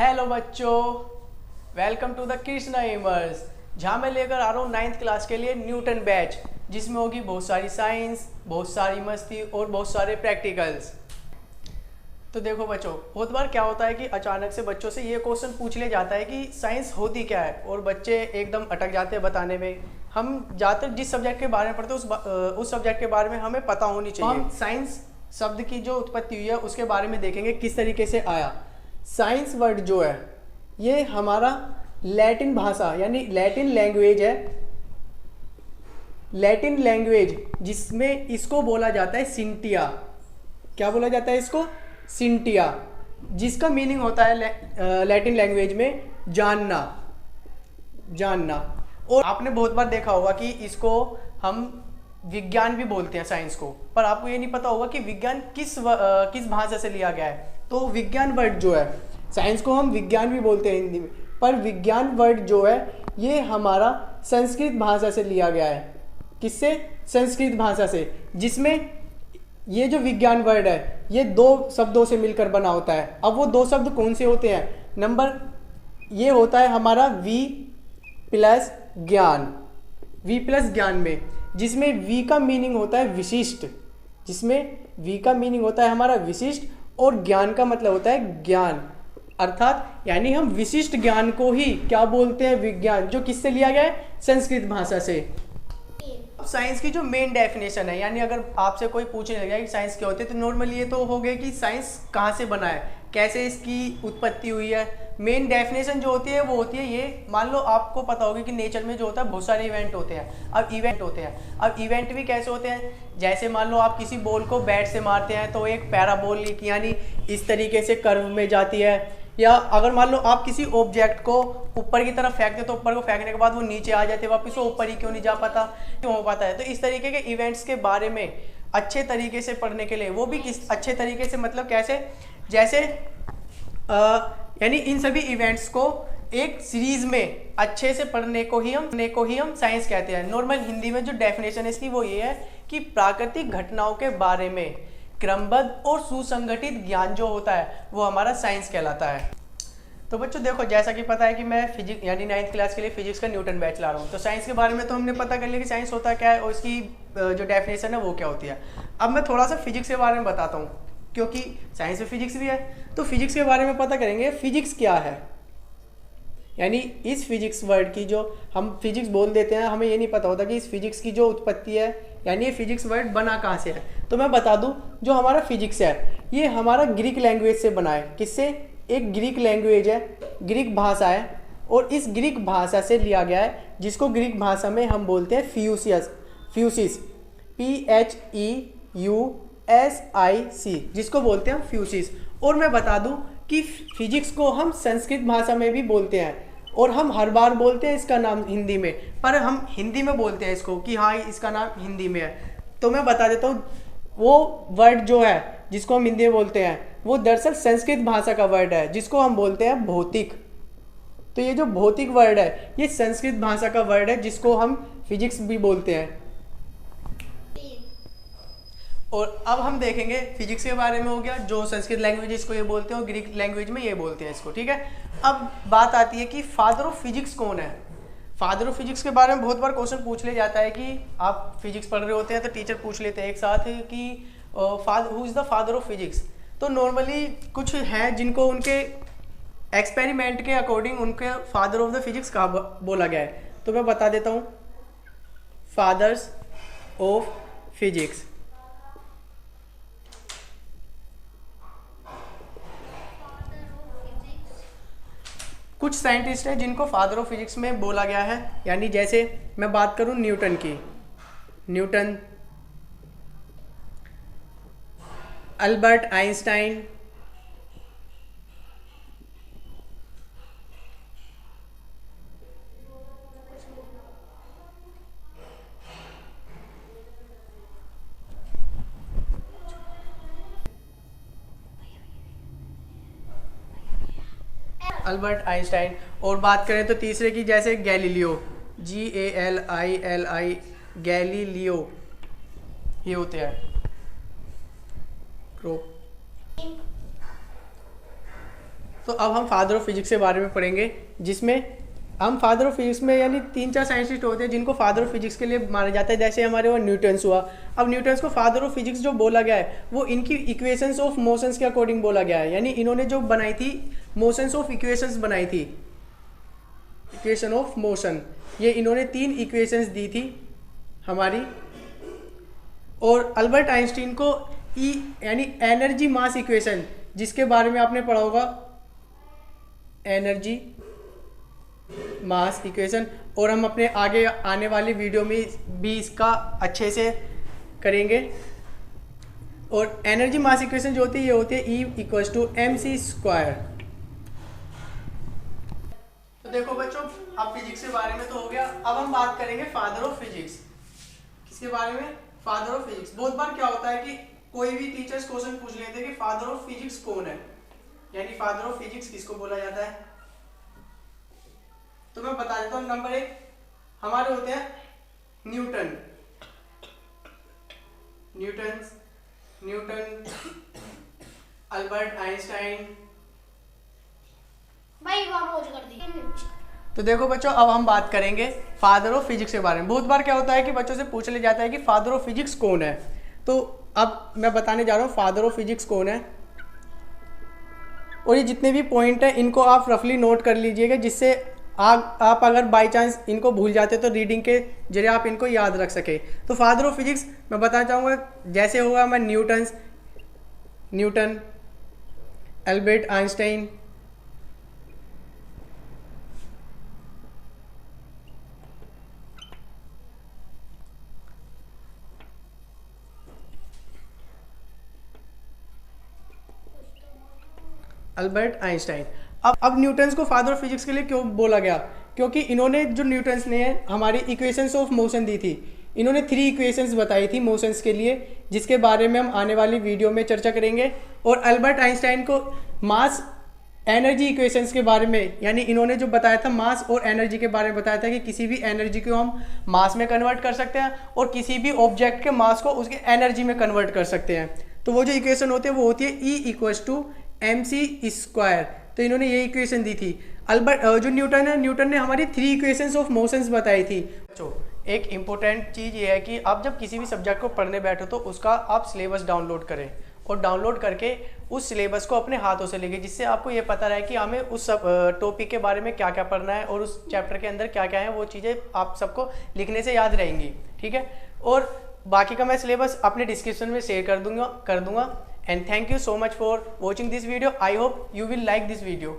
Hello बच्चों, welcome to the Krishna इमर्स, जहाँ मैं लेकर आ रहा हूँ 9th क्लास के लिए न्यूटन बैच, जिसमें होगी बहुत सारी साइंस, बहुत सारी मस्ती और बहुत सारे प्रैक्टिकल्स। तो देखो बच्चों, बहुत बार क्या होता है कि अचानक से बच्चों से ये क्वेश्चन पूछ लिया जाता है कि साइंस होती क्या है, और बच्चे एकदम अटक जाते हैं बताने में। हम ज़्यादातर जिस सब्जेक्ट के बारे में पढ़ते हैं उस सब्जेक्ट के बारे में हमें पता होनी चाहिए। हम साइंस शब्द की जो उत्पत्ति हुई है उसके बारे में देखेंगे, किस तरीके से आया। साइंस वर्ड जो है ये हमारा लैटिन भाषा यानी लैटिन लैंग्वेज है, लैटिन लैंग्वेज जिसमें इसको बोला जाता है सिंटिया। क्या बोला जाता है इसको? सिंटिया, जिसका मीनिंग होता है लैटिन लैंग्वेज में जानना, जानना। और आपने बहुत बार देखा होगा कि इसको हम विज्ञान भी बोलते हैं साइंस को, पर आपको ये नहीं पता होगा कि विज्ञान किस भाषा से लिया गया है। तो विज्ञान वर्ड जो है, साइंस को हम विज्ञान भी बोलते हैं हिंदी में, पर विज्ञान वर्ड जो है ये हमारा संस्कृत भाषा से लिया गया है। किससे? संस्कृत भाषा से, जिसमें ये जो विज्ञान वर्ड है ये दो शब्दों से मिलकर बना होता है। अब वो दो शब्द कौन से होते हैं? नंबर ये होता है हमारा वी प्लस ज्ञान, वी प्लस ज्ञान में, जिसमें वी का मीनिंग होता है विशिष्ट, जिसमें वी का मीनिंग होता है हमारा विशिष्ट, और ज्ञान का मतलब होता है ज्ञान। अर्थात यानी हम विशिष्ट ज्ञान को ही क्या बोलते हैं? विज्ञान, जो किससे लिया गया है? संस्कृत भाषा से। साइंस की जो मेन डेफिनेशन है, यानी अगर आपसे कोई पूछने लगा कि साइंस क्या होती है, तो नॉर्मली ये तो हो गया कि साइंस कहाँ से बना है, कैसे इसकी उत्पत्ति हुई है। मेन डेफिनेशन जो होती है वो होती है ये, मान लो आपको पता होगा कि नेचर में जो होता है बहुत सारे इवेंट होते हैं। अब इवेंट भी कैसे होते हैं? जैसे मान लो आप किसी बॉल को बैट से मारते हैं तो एक पैराबोलिक यानी इस तरीके से कर्व में जाती है, या अगर मान लो आप किसी ऑब्जेक्ट को ऊपर की तरफ फेंकते तो ऊपर को फेंकने के बाद वो नीचे आ जाते, वापस वो ऊपर ही क्यों नहीं जा पाता, क्यों हो पाता है। तो इस तरीके के इवेंट्स के बारे में अच्छे तरीके से पढ़ने के लिए, वो भी किस अच्छे तरीके से मतलब कैसे, जैसे यानी इन सभी इवेंट्स को एक सीरीज में अच्छे से पढ़ने को ही हम साइंस कहते हैं। नॉर्मल हिंदी में जो डेफिनेशन है इसकी वो ये है कि प्राकृतिक घटनाओं के बारे में क्रमबद्ध और सुसंगठित ज्ञान जो होता है वो हमारा साइंस कहलाता है। तो बच्चों देखो, जैसा कि पता है कि मैं फिजिक्स यानी 9th क्लास के लिए फिजिक्स का न्यूटन बैच ला रहा हूँ। तो साइंस के बारे में तो हमने पता कर लिया कि साइंस होता क्या है और इसकी जो डेफिनेशन है वो क्या होती है। अब मैं थोड़ा सा फिजिक्स के बारे में बताता हूँ, क्योंकि साइंस में फिजिक्स भी है। तो फिजिक्स के बारे में पता करेंगे, फिजिक्स क्या है, यानी इस फिजिक्स वर्ड की जो हम फिजिक्स बोल देते हैं, हमें ये नहीं पता होता कि इस फिजिक्स की जो उत्पत्ति है, यानी ये फिजिक्स वर्ड बना कहाँ से है। तो मैं बता दूं, जो हमारा फिजिक्स है ये हमारा ग्रीक लैंग्वेज से बना है। किससे? एक ग्रीक लैंग्वेज है, ग्रीक भाषा है, और इस ग्रीक भाषा से लिया गया है, जिसको ग्रीक भाषा में हम बोलते हैं फ्यूसिस, PHEUSIC, जिसको बोलते हैं फ्यूसिस। और मैं बता दूं कि फिजिक्स को हम संस्कृत भाषा में भी बोलते हैं, और हम हर बार बोलते हैं इसका नाम हिंदी में, पर हम हिंदी में बोलते हैं इसको कि हाँ इसका नाम हिंदी में है। तो मैं बता देता हूँ, वो वर्ड जो है जिसको हम हिंदी में बोलते हैं वो दरअसल संस्कृत भाषा का वर्ड है, जिसको हम बोलते हैं भौतिक। तो ये जो भौतिक वर्ड है ये संस्कृत भाषा का वर्ड है, जिसको हम फिजिक्स भी बोलते हैं। और अब हम देखेंगे फिजिक्स के बारे में हो गया, जो संस्कृत लैंग्वेज इसको ये बोलते हैं और ग्रीक लैंग्वेज में ये बोलते हैं इसको, ठीक है। अब बात आती है कि फादर ऑफ फिजिक्स कौन है। फादर ऑफ फिजिक्स के बारे में बहुत बार क्वेश्चन पूछ लिया जाता है कि आप फिजिक्स पढ़ रहे होते हैं तो टीचर पूछ लेते हैं एक साथ कि who is the father of physics. तो नॉर्मली कुछ हैं जिनको उनके एक्सपेरिमेंट के अकॉर्डिंग उनके फादर ऑफ द फिजिक्स कहा बोला गया है। तो मैं बता देता हूँ फादर्स ऑफ फिजिक्स। कुछ साइंटिस्ट हैं जिनको फादर ऑफ फिजिक्स में बोला गया है, यानी जैसे मैं बात करूं न्यूटन की, Newton, Albert Einstein, Albert Einstein. और बात करें तो तीसरे की, जैसे गैलीलियो, GALILI, गैलीलियो, ये होते हैं। तो अब हम फादर ऑफ फिजिक्स के बारे में पढ़ेंगे, जिसमें हम फादर ऑफ फिजिक्स में यानी 3-4 साइंटिस्ट होते हैं जिनको फादर ऑफ फिजिक्स के लिए माना जाता है। जैसे हमारे वो न्यूटन्स हुआ। अब न्यूटन्स को फादर ऑफ फिजिक्स जो बोला गया है वो इनकी इक्वेशंस ऑफ मोशंस के अकॉर्डिंग बोला गया है, यानी इन्होंने जो बनाई थी मोशंस ऑफ इक्वेशंस बनाई थी, इक्वेशन ऑफ मोशन, ये इन्होंने 3 इक्वेशंस दी थी हमारी। और अल्बर्ट आइंस्टीन को ई यानी एनर्जी मास इक्वेशन, जिसके बारे में आपने पढ़ा होगा, एनर्जी मास इक्वेशन, और हम अपने आगे आने वाली वीडियो में भी इसका अच्छे से करेंगे। और एनर्जी मास इक्वेशन जो होती है ये होती है E=mc²। तो देखो बच्चों, अब फिजिक्स के बारे में तो हो गया। अब हम बात करेंगे फादर ऑफ फिजिक्स। किसके बारे में? Father of physics. बहुत बार क्या होता है कि कोई भी टीचर्स क्वेश्चन पूछ लेते हैं कि फादर ऑफ फिजिक्स कौन है, यानी फादर ऑफ फिजिक्स किसको बोला जाता है। तो मैं बता देता हूँ। नंबर 1 हमारे होते हैं न्यूटन, अल्बर्ट आइंस्टाइन। भाई वापस कर दी। तो देखो बच्चों, अब हम बात करेंगे फादर ऑफ फिजिक्स के बारे में। बहुत बार क्या होता है कि बच्चों से पूछ लिया जाता है कि फादर ऑफ फिजिक्स कौन है। तो अब मैं बताने जा रहा हूँ फादर ऑफ फिजिक्स कौन है। और ये जितने भी पॉइंट हैं इनको आप रफली नोट कर लीजिएगा, जिससे आप अगर बाय चांस इनको भूल जाते तो रीडिंग के जरिए आप इनको याद रख सके। तो फादर ऑफ फिजिक्स मैं बताना चाहूँगा, जैसे होगा मैं Newton, Albert Einstein, Albert Einstein. अब न्यूटन्स को फादर ऑफ फिजिक्स के लिए क्यों बोला गया? क्योंकि इन्होंने जो न्यूटन्स ने हमारी इक्वेशंस ऑफ मोशन दी थी, इन्होंने 3 इक्वेशंस बताई थी मोशंस के लिए, जिसके बारे में हम आने वाली वीडियो में चर्चा करेंगे। और अल्बर्ट आइंस्टाइन को मास एनर्जी इक्वेशंस के बारे में, यानी इन्होंने जो बताया था मास और एनर्जी के बारे में बताया था कि किसी भी एनर्जी को हम मास में कन्वर्ट कर सकते हैं और किसी भी ऑब्जेक्ट के मास को उसके एनर्जी में कन्वर्ट कर सकते हैं। तो वो जो इक्वेशन होती है वो होती है E=mc²। तो इन्होंने ये इक्वेशन दी थी। जो न्यूटन ने हमारी 3 इक्वेशंस ऑफ मोशंस बताई थी। तो एक इम्पोर्टेंट चीज़ ये है कि आप जब किसी भी सब्जेक्ट को पढ़ने बैठो तो उसका आप सिलेबस डाउनलोड करें, और डाउनलोड करके उस सिलेबस को अपने हाथों से लेंगे, जिससे आपको ये पता रहे कि हमें उस टॉपिक के बारे में क्या क्या पढ़ना है और उस चैप्टर के अंदर क्या क्या है। वो चीज़ें आप सबको लिखने से याद रहेंगी, ठीक है। और बाकी का मैं सिलेबस अपने डिस्क्रिप्शन में शेयर कर दूंगा। And thank you so much for watching this video. I hope you will like this video.